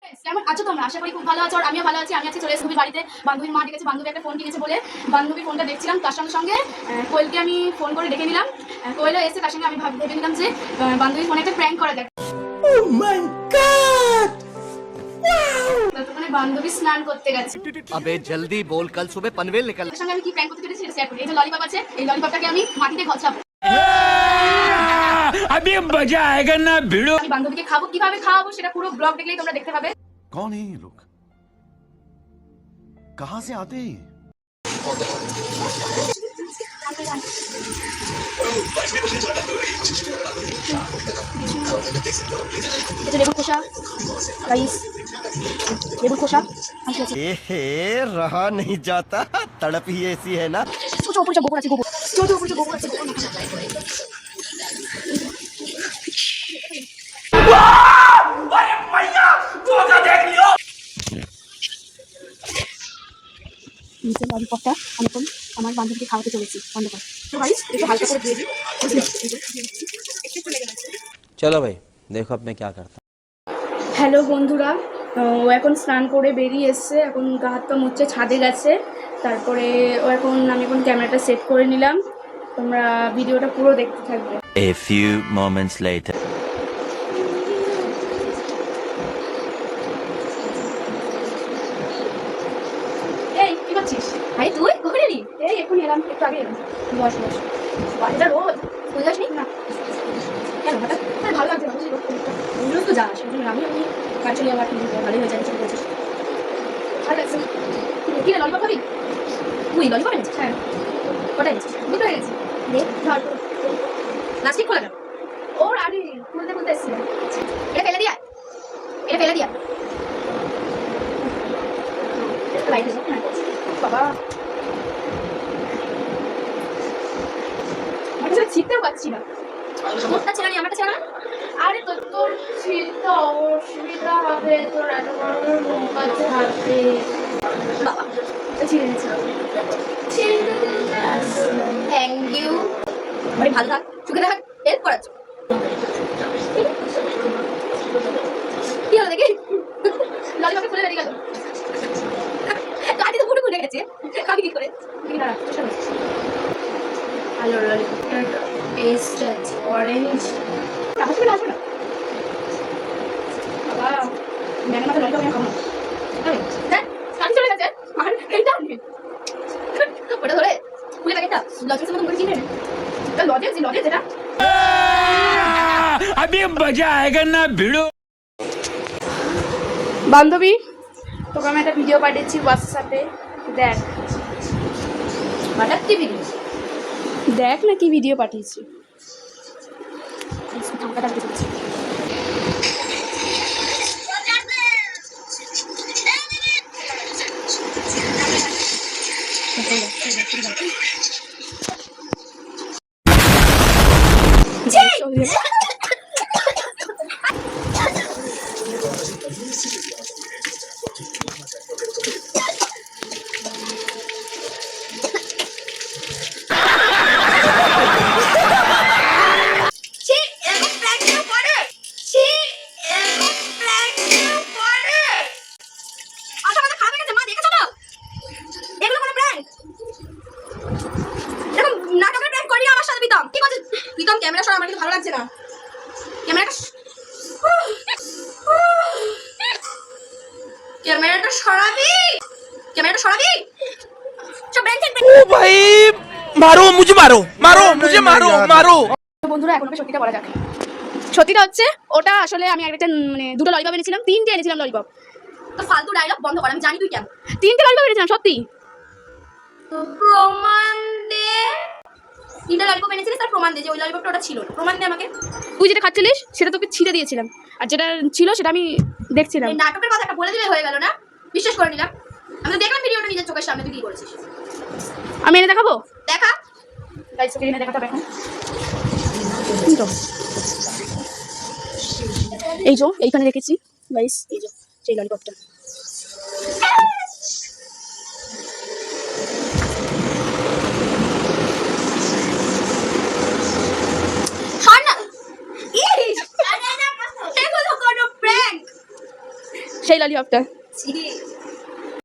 কেমন আছো তোমরা? আশা করি খুব ভালো আছো। আর আমিও ভালো আছি। আমি আছি চলে এসেছি বাড়িতে। বান্ধবীর মা ডেকেছে, বান্ধবী একটা ফোন কিনেছে বলে বান্ধবীর ফোনটা দেখছিলাম। তার সঙ্গে সঙ্গে কোয়েলকে আমি ফোন করে ডেকে নিলাম। কোয়েলও এসে, তার সঙ্গে আমি ভেবে নিলাম যে বান্ধবীর ফোনে একটা প্র্যাঙ্ক করা যাক। Oh my God! মানে বান্ধবী স্নান করতে গেছে। अबे जल्दी बोल, कल सुबह पनवेल निकल। তার সঙ্গে আমি কি প্র্যাঙ্ক করতে চলেছি সেটা শেয়ার করি। এই যে ললিপপ আছে, এই ললিপপটাকে আমি মাটিতে ঘষাবো। अभी मजा आएगा ना भिड़ो। আমি বান্ধবীকে খাবো, কিভাবে খাওয়াবো সেটা পুরো ব্লগ দেখলেই তোমরা দেখতে পাবে। कौन है ये लोग? कहां से आते हैं? লেবুর খোসা, রাইস, লেবুর খোসা। रहा नहीं जाता, तड़प ही ऐसी है ना। উপরে গোবর আছে, গোবর। উপরে গোবর আছে, গোবর। নিচে ললিপপটা আমি এখন আমার বান্ধবীকে খাওয়াতে চলেছি। বন্ধ কর তো গাইস, একটু হালকা করে দিয়ে দিই। चलो भाई देखो अब मैं क्या करता हूँ। হ্যালো বন্ধুরা, ও এখন স্নান করে বেরিয়ে এসছে। এখন গা হাত পা মুছছে, ছাদে গেছে। তারপরে আমি এখন ক্যামেরাটা সেট করে নিলাম। তোমরা ভিডিওটা পুরো দেখতে থাকবে। A few moments later. এই কি করছিস? ভাই তুই কখন এলি? এই এখন এলাম, একটু আগে এলাম। বস বস। বাড়িটা রোদ, তুই যাসনি না? কেন হঠাৎ? ভালো লাগছে না বুঝলি? রোজ তো যাস, আমি কাজ চলে আমার ভালোই হয়ে যায়। চলে গেছিস, ভালো লাগছে। কি রে, ললিপপ খাবি? তুই ললিপপ এনেছিস? হ্যাঁ। কটা এনেছিস? দুটো এনেছি। দেখ ধর, প্লাস্টিক খোলা কেন? ওর আরে খুলতে খুলতে এসেছিল। এটা ফেলে দিয়া, এটা ফেলে দিয়া। লাইট আছে না বাবা, আমি তো ছিটতেও পাচ্ছি না। তোরটা ছিল না, আমারটা ছিল না। আরে তোর ছিটতে অসুবিধা হবে, তোর এত বড় লম্বা হাতে বাবা ছিঁড়ে নিয়েছিল। Thank you. মানে ভালো থাক, সুখে থাক, হেল্প করাচ্ছ। কি হলো দেখি? ললিপপে খুলে বেরিয়ে গেল। কাটি তো পুরো খুলে গেছে, খাবি কি করে? হ্যালো ললিপপ টেস্ট আছে অরেঞ্জ। আসবে না, আসবে না বাবা, ম্যানের মাথা ললিপপ খাবো না। দেখ কাটি চলে গেছে। আর এইটা আনবি ওটা ধরে খুলে প্যাকেটটা লজেন্সের মতন করে কিনে লজেন্স এটা। अभी मजा आएगा ना भिड़ो। বান্ধবী, তোকে আমি একটা ভিডিও পাঠিয়েছি হোয়াটসঅ্যাপে, দেখ। পাঠাচ্ছি ভিডিও, দেখ না কি ভিডিও পাঠিয়েছি। ক্যামেরা সরা, আমার কিন্তু ভালো লাগছে না। ক্যামেরাটা সরাবি, ক্যামেরাটা সরাবি। ओ भाई मारो मुझे, मारो मारो मुझे, मारो मारो। বন্ধুরা এখন ওকে সত্যিটা বলা যাক। সত্যিটা হচ্ছে ওটা আসলে আমি একটা মানে দুটো ললিপপ এনেছিলাম, তিনটে এনেছিলাম ললিপপ। তো ফালতু ডায়লগ বন্ধ কর, আমি জানি তুই কেন। তিনটে ললিপপ এনেছিলাম সত্যি। তো প্রমাণ দে। তিনটে ললিপপ এনেছিলিস, তার প্রমাণ দে যে ওই ললিপপটা ওটা ছিল না। প্রমাণ দে আমাকে। তুই যেটা খাচ্ছিলিস সেটা তোকে ছিঁড়ে দিয়েছিলাম, আর যেটা ছিল সেটা আমি দেখছিলাম। এই নাটকের কথাটা বলে দিলে হয়ে গেল না? বিশ্বাস করে নিলাম। আমি তো দেখলাম ভিডিওটা নিজের চোখের সামনে, তুই কি করেছিস। আমি এনে দেখাবো, দেখা। গাইস ওকে এনে দেখাতে হবে এখন। এই যে এইখানে রেখেছি গাইস, এই যে সেই ললিপপটা। সেই ললিপপটা